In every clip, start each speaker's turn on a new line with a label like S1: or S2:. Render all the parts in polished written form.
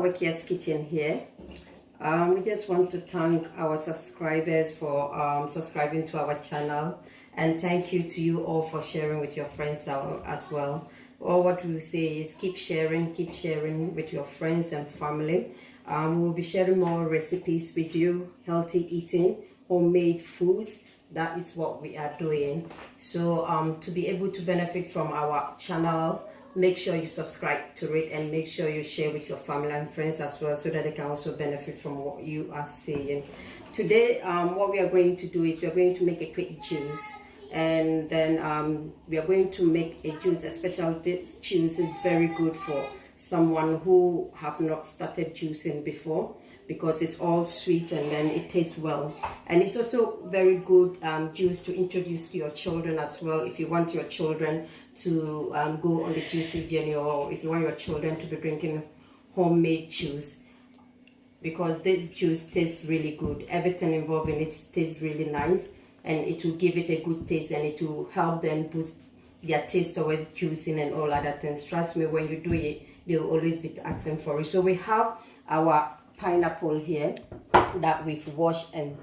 S1: Awakia's Kitchen here. We just want to thank our subscribers for subscribing to our channel, and thank you to you all for sharing with your friends as well. All what we say is keep sharing with your friends and family. We'll be sharing more recipes with you, healthy eating, homemade foods. That is what we are doing. So to be able to benefit from our channel, make sure you subscribe to it and make sure you share with your family and friends as well, so that they can also benefit from what you are saying. Today what we are going to do is we are going to make a quick juice, and then we are going to make a juice. Especially this juice is very good for someone who have not started juicing before, because it's all sweet and then it tastes well. And it's also very good juice to introduce to your children as well, if you want your children to go on the juicy journey, or if you want your children to be drinking homemade juice, because this juice tastes really good. Everything involved in it tastes really nice, and it will give it a good taste, and it will help them boost their taste towards juicing and all other things. Trust me, when you do it, they will always be asking for it. So we have our pineapple here that we've washed and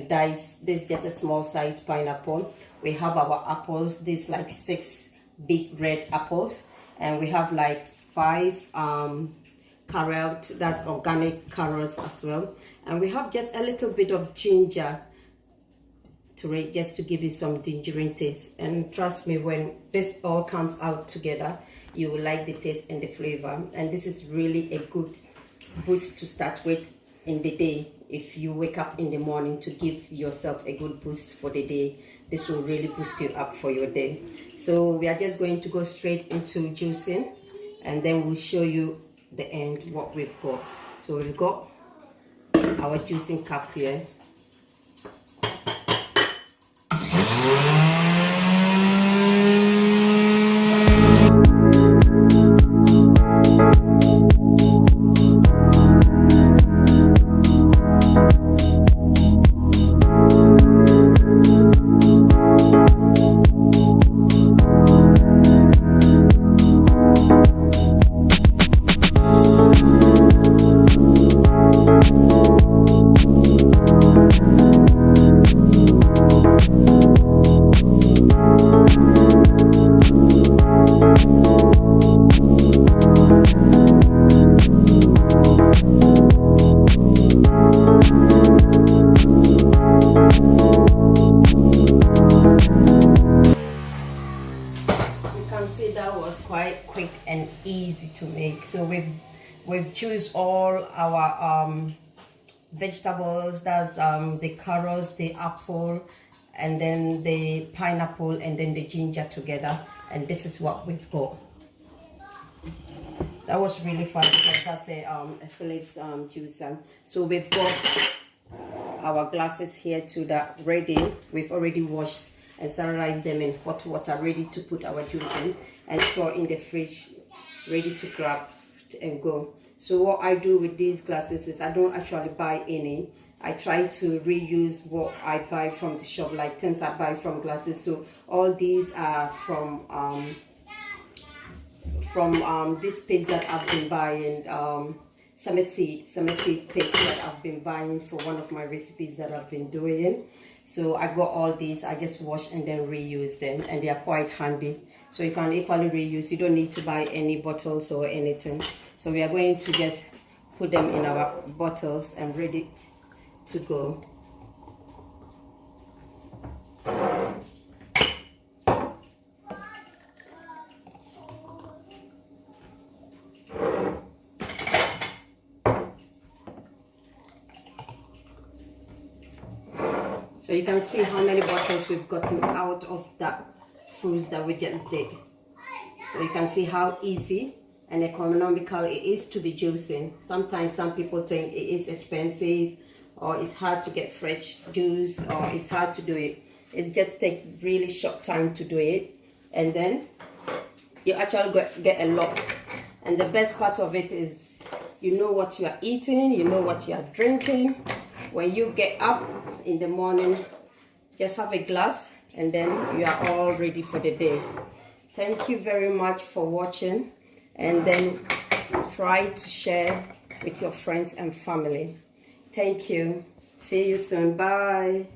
S1: diced. This is just a small size pineapple. We have our apples. This like 6 big red apples, and we have like 5 carrot, that's organic carrots as well. And we have just a little bit of ginger to it, just to give you some gingerine taste. And trust me, when this all comes out together, you will like the taste and the flavor. And this is really a good boost to start with in the day. If you wake up in the morning, to give yourself a good boost for the day, this will really boost you up for your day. So we are just going to go straight into juicing, and then we'll show you the end what we've got. So we've got our juicing cup here. That was quite quick and easy to make. So we've juiced all our vegetables. That's the carrots, the apple, and then the pineapple, and then the ginger together, and this is what we've got. That was really fun, because that's a Phillips juicer. So we've got our glasses here too that ready. We've already washed and sterilized them in hot water, ready to put our juice in and store in the fridge, ready to grab and go. So what I do with these glasses is I don't actually buy any. I try to reuse what I buy from the shop, like things I buy from glasses. So all these are from this paste that I've been buying, summer seed paste that I've been buying for one of my recipes that I've been doing. So I got all these, I just wash and then reuse them, and they are quite handy. So you can equally reuse, you don't need to buy any bottles or anything. So we are going to just put them in our bottles and ready to go. So you can see how many bottles we've gotten out of that fruits that we just did. So you can see how easy and economical it is to be juicing. Sometimes some people think it is expensive, or it's hard to get fresh juice, or it's hard to do it. It just takes really short time to do it, and then you actually get a lot. And the best part of it is you know what you are eating, you know what you are drinking. When you get up in the morning, just have a glass, and then you are all ready for the day. Thank you very much for watching, and then try to share with your friends and family. Thank you. See you soon. Bye.